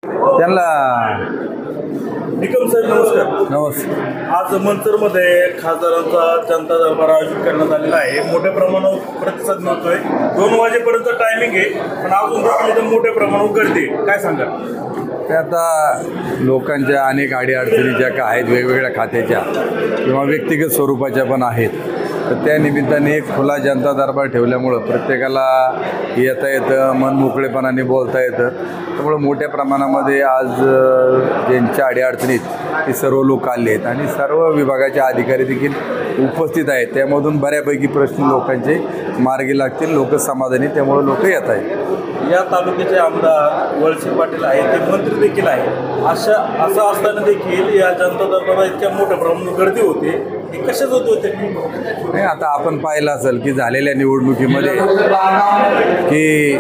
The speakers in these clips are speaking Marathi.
त्यांना निकम साहेब नमस्कार. नमस्कार. आज मंचरमध्ये खासदारांचा जनता दरबार आयोजित करण्यात आलेला आहे. मोठ्या प्रमाणावर प्रतिसाद मिळतोय. 2 वाजेपर्यंत टायमिंग आहे, पण अजून मोठ्या प्रमाणावर गर्दी आहे. काय सांगाल? ते आता लोकांच्या अनेक अडीअडचणी ज्या का आहेत वेगवेगळ्या खात्याच्या किंवा व्यक्तिगत स्वरूपाच्या पण आहेत, तर त्या निमित्ताने एक खुला जनता दरबार ठेवल्यामुळं प्रत्येकाला येता येतं, मन मोकळेपणाने बोलता येतं. त्यामुळं मोठ्या प्रमाणामध्ये आज ज्यांच्या अडीअडचणीत ते सर्व लोक आले आहेत आणि सर्व विभागाचे अधिकारी देखील उपस्थित आहेत. त्यामधून बऱ्यापैकी प्रश्न लोकांचे मार्गी लागतील, लोक समाधानी, त्यामुळं लोक येत आहेत. या तालुक्याचे आमदार वळसे पाटील आहेत, ते मंत्री देखील आहे. असं असताना देखील या जनता दरबारात इतक्या मोठ्या प्रमाणात गर्दी होते. हे कशाच होते? नाही, आता आपण पाहिलं असेल की झालेल्या निवडणुकीमध्ये की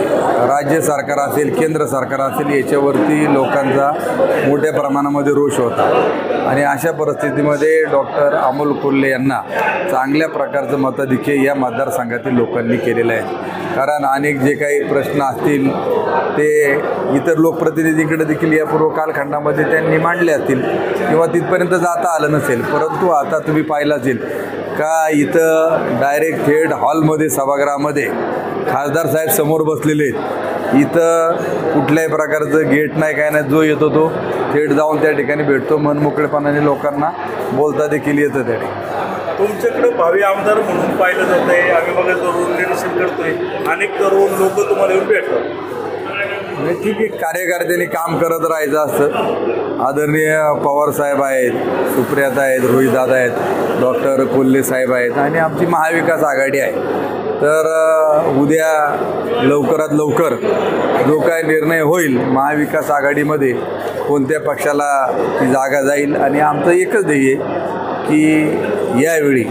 राज्य सरकार असेल, केंद्र सरकार असेल, याच्यावरती लोकांचा मोठ्या प्रमाणामध्ये रोष होता आणि अशा परिस्थितीमध्ये डॉक्टर अमोल कोल्हे यांना चांगल्या प्रकारचं मताधिक्य या मतदारसंघातील लोकांनी केलेलं आहे. कारण अनेक जे काही प्रश्न असतील ते इतर लोकप्रतिनिधींकडे देखील यापूर्व कालखंडामध्ये त्यांनी मांडले असतील किंवा तिथपर्यंत जाता आलं नसेल. परंतु आता तुम्ही पाहिलं असेल का इथं डायरेक्ट थेट हॉलमध्ये सभागृहामध्ये खासदार साहेब समोर बसलेले आहेत. इथं कुठल्याही प्रकारचं गेट नाही, काय नाही, जो येतो तो थेट जाऊन त्या ठिकाणी भेटतो. मनमोकळेपणाने लोकांना बोलता देखील येतं त्या ठिकाणी. तुमच्याकडे भावी आमदार म्हणून पाहिलं जात आहे. आम्ही बघा तरुण निरीक्षण करतोय, अनेक तरुण लोक तुम्हाला येऊन भेटतात. ठीक आहे, कार्यकर्त्यांनी काम करत राहायचं असतं. आदरणीय पवार साहेब आहेत, सुप्रियाता आहेत, रोहितदादा आहेत, डॉक्टर कोल्हे साहेब आहेत आणि आमची महाविकास आघाडी आहे. तर उद्या लवकरात लवकर जो काय निर्णय होईल महाविकास आघाडीमध्ये कोणत्या पक्षाला ती जागा जाईल आणि आमचं एकच ध्येय की यावेळी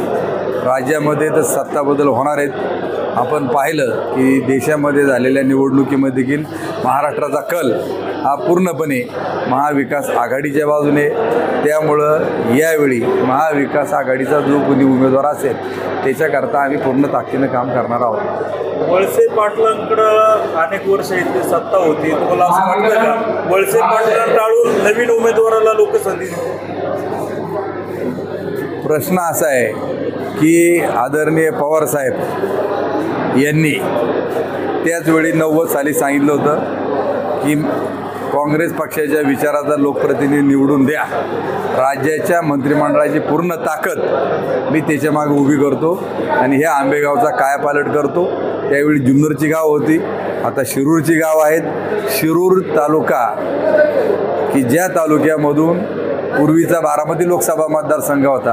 राज्यामध्ये तर सत्ता बदल होणार आहेत. आपण पाहिलं की देशामध्ये झालेल्या निवडणुकीमध्ये देखील महाराष्ट्राचा कल हा पूर्णपणे महाविकास आघाडीच्या बाजूने. त्यामुळं यावेळी महाविकास आघाडीचा जो कोणी उमेदवार असेल त्याच्याकरता आम्ही पूर्ण ताकदीनं काम करणार आहोत. वळसे पाटलांकडं अनेक वर्ष इथली सत्ता होती. तुम्हाला असं वाटतं का वळसे पाटलांना टाळून नवीन उमेदवाराला लोक संधी? प्रश्न असा आहे की आदरणीय पवार साहेब यांनी त्याचवेळी 90 साली सांगितलं होतं की काँग्रेस पक्षाच्या विचाराचा लोकप्रतिनिधी निवडून द्या, राज्याच्या मंत्रिमंडळाची पूर्ण ताकद मी त्याच्यामागे उभी करतो आणि ह्या आंबेगावचा कायापालट करतो. त्यावेळी जुन्नरची गाव होती, आता शिरूरची गाव आहेत. शिरूर तालुका की ज्या तालुक्यामधून पूर्वीचा बारामती लोकसभा मतदारसंघ होता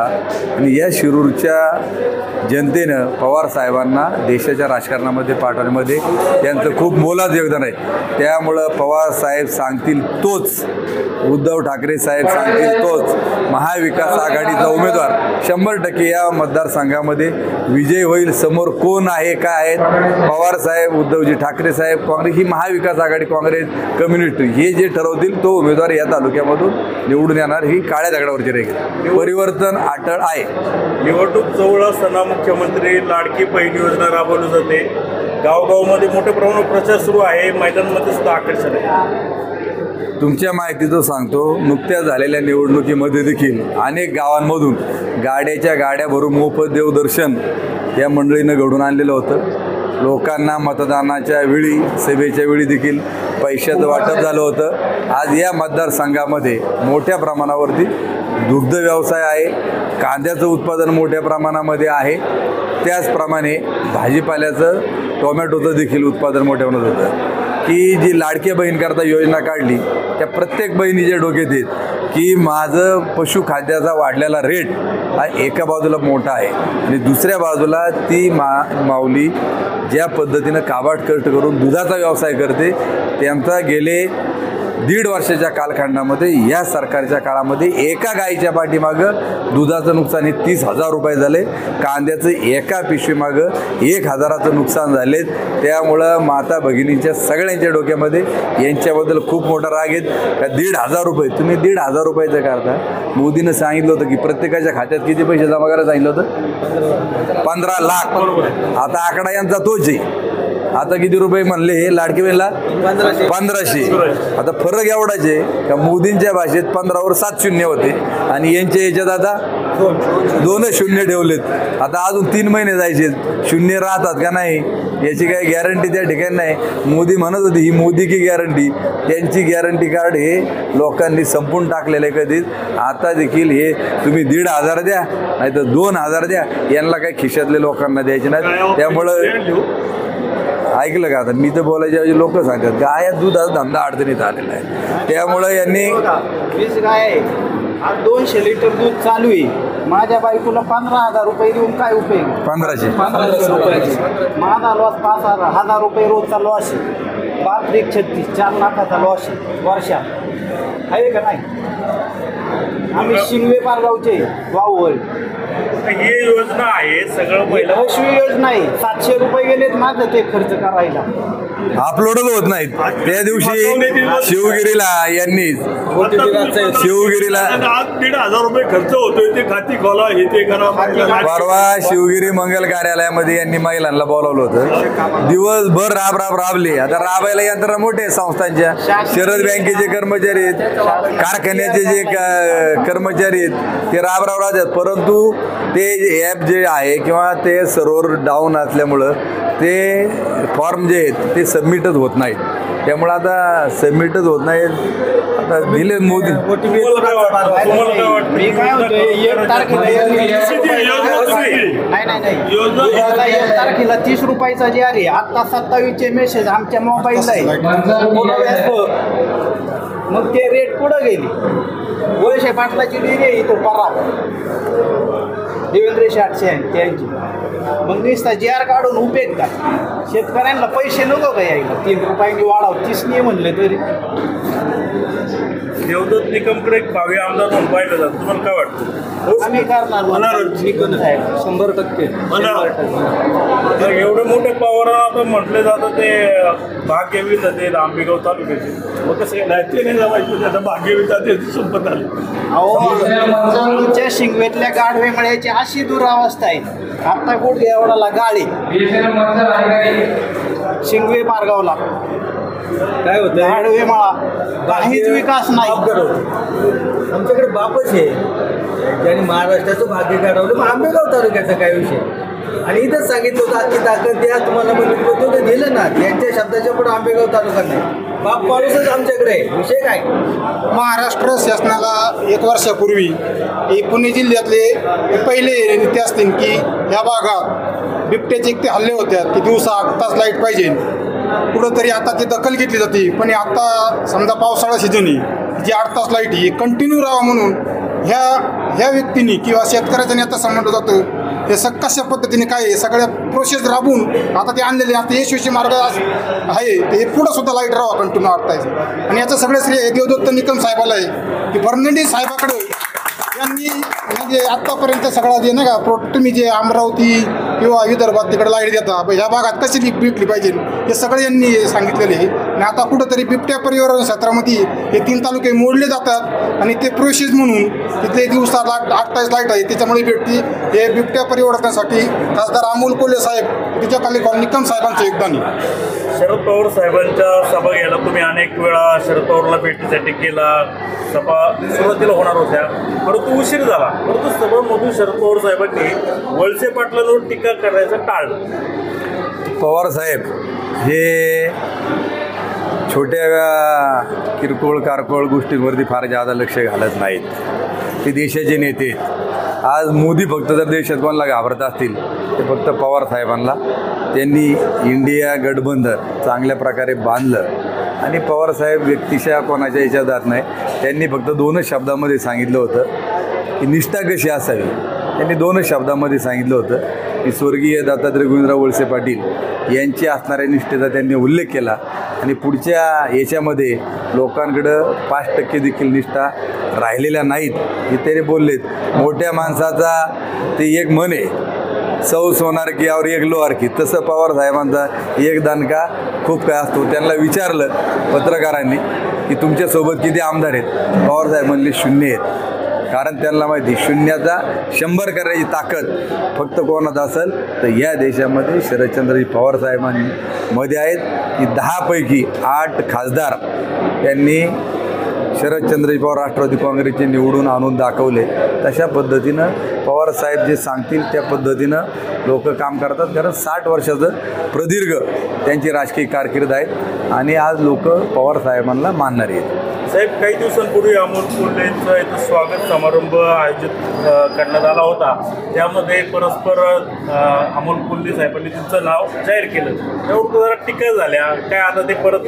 आणि या शिरूरच्या जनतेनं पवार साहेबांना देशाच्या राजकारणामध्ये पाठवण्यामध्ये त्यांचं खूप मोलाचं योगदान आहे. त्यामुळं पवार साहेब सांगतील तोच, उद्धव ठाकरे साहेब सांगतील तोच महाविकास आघाडीचा उमेदवार 100% या मतदारसंघामध्ये विजय होईल. समोर कोण आहे, काय आहेत, पवार साहेब, उद्धवजी ठाकरे साहेब, काँग्रेस, ही महाविकास आघाडी, काँग्रेस, कम्युनिस्ट, हे जे ठरवतील तो उमेदवार या तालुक्यामधून निवडून येणार. ही काळ्या दगडावरची रेघ. परिवर्तन अटळ आहे. निवडणूक जवळ असताना मुख्यमंत्री लाडकी बहीण योजना राबवली जाते. गावगावमध्ये मोठ्या प्रमाणात प्रचार सुरू आहे. मैदानामध्ये सुद्धा आकर्षण आहे. तुमच्या माहितीचं सांगतो, नुकत्याच झालेल्या निवडणुकीमध्ये देखील अनेक गावांमधून गाड्याच्या गाड्या भरून मोफत देवदर्शन या मंडळीनं घडून आणलेलं होतं. लोकांना मतदानाच्या वेळी, सभेच्या वेळी देखील पैशाचं वाटप झालं होतं. आज या मतदारसंघामध्ये मोठ्या प्रमाणावरती दुग्ध व्यवसाय आहे, कांद्याचं उत्पादन मोठ्या प्रमाणामध्ये आहे, त्याचप्रमाणे भाजीपाल्याचं, टोमॅटोचं देखील उत्पादन मोठ्या प्रमाणात होतं. की जी लाडक्या बहीणकरता योजना काढली त्या प्रत्येक बहिणीच्या डोक्यात येत की माझं पशुखाद्याचा वाढलेला रेट हा एका बाजूला मोठा आहे आणि दुसऱ्या बाजूला ती माऊली ज्या पद्धतीनं काबाड कष्ट करून दुधाचा व्यवसाय करते, त्यांचा गेले 1.5 वर्षाच्या कालखंडामध्ये या सरकारच्या काळामध्ये एका गाईच्या पाठीमागं दुधाचं नुकसान हे 30,000 रुपये झाले. कांद्याचं एका पिशवीमागं 1,000चं नुकसान झाले. त्यामुळं माता भगिनींच्या सगळ्यांच्या डोक्यामध्ये यांच्याबद्दल खूप मोठा राग आहेत का 1,500 रुपये, तुम्ही 1,500 रुपयाचं करता. मोदीनं सांगितलं होतं की प्रत्येकाच्या खात्यात किती पैसे जमा करायला सांगितलं होतं? 15 लाख. आता आकडा यांचा तोच आहे. आता किती रुपये म्हणले हे लाडकी बहिणीला 1500. आता फरक एवढाच आहे का मोदींच्या भाषेत 15वर 7 शून्य होते आणि यांच्या याच्यात आता 2 शून्य ठेवलेत. आता अजून 3 महिने जायचे, शून्य राहतात का नाही याची काही गॅरंटी त्या ठिकाणी नाही. मोदी म्हणत होते ही मोदी की गॅरंटी, त्यांची गॅरंटी कार्ड हे लोकांनी संपून टाकलेलं आहे कधीच. आता देखील हे तुम्ही 1,500 द्या नाही तर 2,000 द्या, यांना काही खिशातले लोकांना द्यायचे नाही. त्यामुळं ऐकलं का, आता मी तर बोलायच्या लोक सांगतात गाय दुधाचा धंदा अडचणीत आलेला आहे. त्यामुळं यांनी 20 गाय आहे, आज 200 लिटर दूध चालू आहे. माझ्या बायकोला 15,000 रुपये देऊन काय उपयोग? 1500 रुपये. माझा लॉस 5,000 रुपये रोजचा लॉस आहे. 5-36 4 लाखाचा लॉस आहे वर्षात, आहे का नाही? आम्ही शिंगवे पारगावचे वाऊवर. ही योजना आहे सगळं महिला अश्वी योजना आहे. 700 रुपये गेलेत माझं ते खर्च करायला. अपलोडच होत नाहीत. त्या दिवशी शिवगिरीला यांनी शिवगिरीला आज 1,500 रुपये खर्च होतोय, ते खाती खोला हे ते करा. परवा शिवगिरी मंगल कार्यालयामध्ये यांनी महिलांना बोलावलं होतं. दिवसभर राबले. आता राबायला यंत्रणा मोठे संस्थांच्या, शरद बँकेचे कर्मचारी आहेत, कारखान्याचे जे कर्मचारी आहेत ते राहतात. परंतु ते ॲप जे आहे किंवा ते सर्व्हर डाऊन असल्यामुळं ते फॉर्म जे आहेत ते सबमिटच होत नाहीत. त्यामुळं आता सबमिटच होत नाहीत. आता दिले मोदी. मी काय होतोय 1 तारखेला 1 तारखेला 30 रुपयाचा जे आहे, आता 27चे मेसेज आमच्या मोबाईलला आहे. मग ते रेट पुढं गेली. वळसे पाटलाची डिग्री आहे तो परा देवेंद्र शाटसे आहे त्यांची. मग नुसता JR काढून उपयोग का? शेतकऱ्यांना पैसे नको का यायला? 3 रुपयांनी वाढाव 30 नाही म्हणले तरी. देवदत्त निकमकडे एक भावी आमदार म्हणून पाहिलं जातं, तुम्हाला काय वाटतं? आम्ही करणार निकम साहेब 100%. तर एवढे मोठे पवार आता म्हटले जातं ते भाग्यवीर ते आंबेगाव तालुक्याचे. मग कसं नाही ते नाही जमायचं, त्याचा भाग्यवीर ते संपत आले. अहो आमच्या शिंगवेतल्या गाढवेमळ्याची अशी दुरावस्था आहे. आता कुठे एवढाला गाडी शिंगवे मार्गावला काय होतं गाढवे मळा काहीच विकास नाही. आमच्याकडे बापच आहे ज्यांनी महाराष्ट्राचं भाग्य काढवलं. मग आंबेगाव तालुक्याचा काय विषय? आणि इथंच सांगितलं होतं आजची ताकद द्या तुम्हाला, म्हणजे ते दिलं ना. त्यांच्या शब्दाच्या पुढे आंबेगाव तालुका नाही, बाप माणूसच आमच्याकडे आहे. विषय काय? महाराष्ट्र शासनाला 1 वर्षापूर्वी हे पुणे जिल्ह्यातले पहिले नीती असतील की ह्या भागात बिबट्याचे इतके हल्ले होत्या की दिवसा 8 तास लाईट पाहिजे. कुठंतरी आता ती दखल घेतली जाते. पण आता समजा पावसाळा सीझन आहे, जी 8 तास लाईट ही कंटिन्यू राहावं म्हणून ह्या व्यक्तींनी किंवा शेतकऱ्याचा नेता समजलं जातं. हे कशा पद्धतीने काय आहे सगळ्या प्रोसेस राबवून आता ते आणलेले. आता यशस्वी मार्ग आहे ते पुढं सुद्धा लाईट राहावं कंटिन्यू 8 तास. आणि याचं सगळं श्रेय देवदत्त निकम साहेबाला आहे की फर्नांडिस साहेबाकडे यांनी म्हणजे आत्तापर्यंत सगळा जे नाही का तुम्ही जे अमरावती किंवा विदर्भात तिकडे लाईट देता ह्या भागात कशी भेटली पाहिजे हे सगळं यांनी सांगितलेले आहे. आणि आता कुठंतरी बिबट्या परिवार क्षेत्रामध्ये हे 3 तालुके मोडले जातात आणि ते प्रोसेस म्हणून तिथले दिवसात 8 तास लाईट आहे त्याच्यामुळे भेटती. हे बिबट्या परिवर्तनासाठी खासदार अमोल कोल्हे साहेब तिच्याखाली निकम साहेबांचं योगदान आहे. शरद पवार साहेबांच्या सभा घ्यायला तुम्ही अनेक वेळा शरद पवारला भेटीसाठी केला. सभा सुरुवातीला होणार होत्या परंतु उशीर झाला. परंतु सभामधून शरद पवार साहेबांनी वळसे पाटलांवर टीका करायचं टाळलं. पवार साहेब हे छोट्या किरकोळ कारकोळ गोष्टींवरती फार जादा लक्ष घालत नाहीत. ते देशाचे नेते आहेत. आज मोदी फक्त जर देशात कोणाला घाबरत असतील ते फक्त पवार साहेबांना. त्यांनी इंडिया गठबंधन चांगल्या प्रकारे बांधलं आणि पवारसाहेब व्यक्तिशः कोणाच्या याच्यात जात नाही. त्यांनी फक्त 2 शब्दामध्ये सांगितलं होतं की निष्ठा कशी असावी. त्यांनी 2 शब्दामध्ये सांगितलं होतं की स्वर्गीय दत्तात्रय गोविंदराव वळसे पाटील यांची असणाऱ्या निष्ठेचा त्यांनी उल्लेख केला आणि पुढच्या याच्यामध्ये लोकांकडं 5% देखील निष्ठा राहिलेल्या नाहीत हे त्यांनी बोललेत. मोठ्या माणसाचा ते एक म्हण आहे सौ सोनार की और 1 लोहार की, तसं पवार साहेबांचा एक दणका खूप काय असतो. त्यांना विचारलं पत्रकारांनी की तुमच्यासोबत किती आमदार आहेत? पवार साहेब म्हणले 0 आहेत. कारण त्यांना माहिती शून्याचा 100 करण्याची ताकद फक्त कोणात असेल तर या देशामध्ये शरदचंद्रजी पवार साहेबांमध्ये आहेत की 10 पैकी 8 खासदार त्यांनी शरदचंद्रजी पवार राष्ट्रवादी काँग्रेसचे निवडून आणून दाखवले. तशा पद्धतीनं पवारसाहेब जे सांगतील त्या पद्धतीनं लोक काम करतात. कारण 60 वर्षाचं प्रदीर्घ त्यांची राजकीय कारकीर्द आहे आणि आज लोक पवारसाहेबांना मानणारे आहेत. साहेब, काही दिवसांपूर्वी अमोल कोल्हेंचा इथं स्वागत समारंभ आयोजित करण्यात आला होता. त्यामध्ये परस्पर अमोल कोल्हे साहेबांनी तुमचं नाव जाहीर केलं. त्यावर जरा टीका झाल्या. काय आता ते परत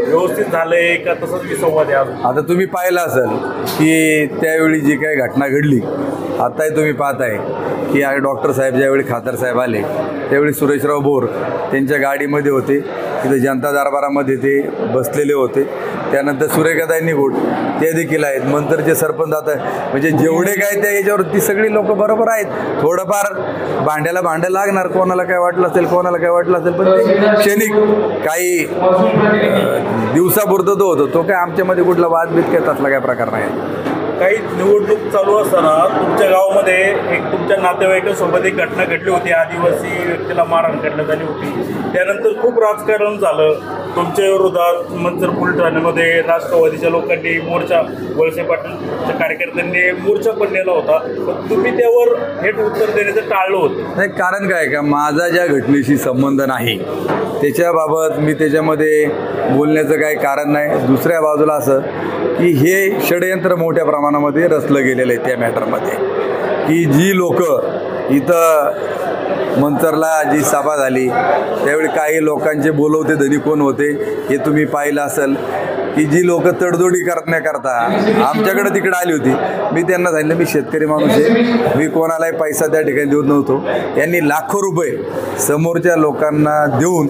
व्यवस्थित झालंय का तसंच विसंवाद आहे? आता तुम्ही पाहिलं असेल की त्यावेळी जी काही घटना घडली, आताही तुम्ही पाहताय की डॉक्टर साहेब ज्यावेळी खासदार साहेब आले त्यावेळी सुरेशराव बोर त्यांच्या गाडीमध्ये होते, तिथे जनता दरबारामध्ये ते बसलेले होते. त्यानंतर सुरेखाताई निघोड ते देखील आहेत. मंतरचे सरपंच आता म्हणजे जेवढे काय त्या याच्यावर ती सगळी लोक बरोबर आहेत. थोडंफार भांड्याला भांडं लागणार, कोणाला काय वाटलं असेल कोणाला काय वाटलं असेल, पण ते क्षणिक काही दिवसापुरतं तो होतो. तो काय आमच्यामध्ये कुठला वादभेद काय तसला काय प्रकार नाही. काही निवडणूक चालू असताना तुमच्या गावामध्ये एक तुमच्या नातेवाईकांसोबत एक घटना घडली होती. आदिवासी व्यक्तीला मारहाण करण्यात आली होती. त्यानंतर खूप राजकारण झालं तुमच्या विरोधात. मंचर पोलीस ठाण्यामध्ये राष्ट्रवादीच्या लोकांनी मोर्चा, वळसे पाटीलच्या कार्यकर्त्यांनी मोर्चा पण नेला होता. पण तुम्ही त्यावर थेट उत्तर देण्याचं टाळलं होतं. नाही, कारण काय का माझा ज्या घटनेशी संबंध नाही त्याच्याबाबत मी त्याच्यामध्ये बोलण्याचं काही कारण नाही. दुसऱ्या बाजूला असं की हे षडयंत्र मोठ्या प्रमाणामध्ये रचलं गेलेलं आहे त्या मॅटरमध्ये, की जी लोक इथं मंचरला जी सभा झाली त्यावेळी काही लोकांचे बोलवते धनी कोण होते हे तुम्ही पाहिलं असेल, की जी लोक तडजोडी करण्याकरता आमच्याकडे तिकडे आली होती. मी त्यांना सांगितलं मी शेतकरी माणूस आहे, मी कोणालाही पैसा त्या ठिकाणी देत नव्हतो. यांनी लाखो रुपये समोरच्या लोकांना देऊन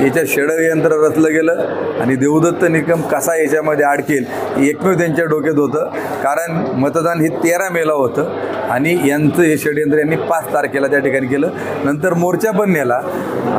याच्या षडयंत्र रचलं गेलं आणि देवदत्त निकम कसा याच्यामध्ये अडकेल एकमेव त्यांच्या डोक्यात होतं. कारण मतदान हे 13 मेला होतं आणि यांचं हे षडयंत्र यांनी 5 तारखेला त्या ठिकाणी केलं. नंतर मोर्चा पण नेला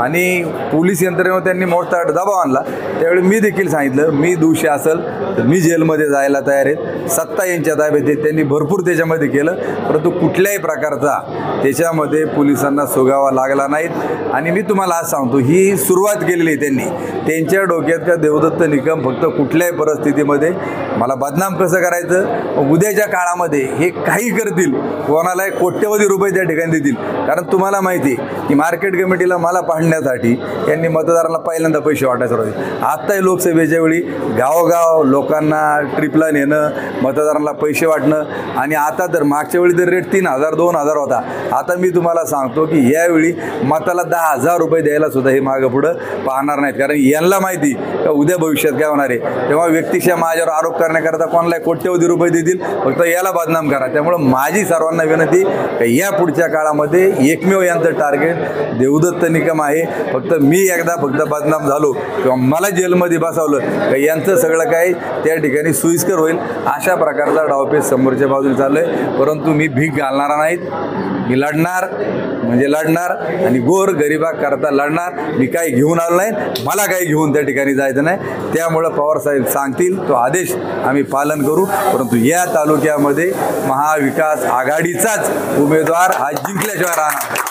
आणि पोलीस यंत्रणेवर त्यांनी मोठा दबाव आणला. त्यावेळी मी देखील सांगितलं मी दोषी असेल तर मी जेलमध्ये जायला तयार आहेत. सत्ता यांच्या ताब्यात आहे, त्यांनी भरपूर त्याच्यामध्ये केलं, परंतु कुठल्याही प्रकारचा त्याच्यामध्ये पोलिसांना सोगावा लागला नाहीत. आणि मी तुम्हाला आज सांगतो ही सुरुवात केलेली त्यांनी. त्यांच्या डोक्यात का देवदत्त निकम फक्त कुठल्याही परिस्थितीमध्ये मला बदनाम कसं करायचं, उद्याच्या काळामध्ये हे काही करतील, कोणालाही कोट्यवधी रुपये त्या ठिकाणी देतील. कारण तुम्हाला माहिती की मार्केट कमिटीला मला पाडण्यासाठी यांनी मतदारांना पहिल्यांदा पैसे वाटायचं होते. आत्ताही लोकसभेच्या वेळी गावोगाव लोकांना ट्रिपला नेणं, मतदारांना पैसे वाटणं. आणि आता तर मागच्या वेळी तर रेट 3,000 2,000 होता. आता मी तुम्हाला सांगतो की यावेळी मताला 10,000 रुपये द्यायला सुद्धा हे मागं पुढं पाहणार नाहीत. कारण यांना माहिती का उद्या भविष्यात काय होणार आहे. तेव्हा व्यक्तिशः माझ्यावर आरोप करण्याकरता कोणालाही कोट्यवधी रुपये देतील, फक्त याला बदनाम करा. त्यामुळं माझी सर्वांना विनंती की या पुढच्या काळामध्ये एकमेव यांचं टार्गेट देवदत्त निकम आहे. फक्त मी एकदा बदनाम झालो किंवा मला जेलमध्ये बसवलं का यांचं सगळं काही त्या ठिकाणी सोयीस्कर होईल अशा प्रकारचा डावपेच समोरच्या बाजूला चाललं आहे. परंतु मी भीक घालणारा नाहीत. मी लढणार म्हणजे लढणार आणि गोर गरिबाकरता लढणार. मी काही घेऊन आलो नाही, मला काही घेऊन त्या ठिकाणी जायचं नाही. त्यामुळं पवारसाहेब सांगतील तो आदेश आम्ही पालन करू. परंतु या तालुक्यामध्ये महाविकास आघाडीचाच उमेदवार हा जिंकल्याशिवाय राहणार.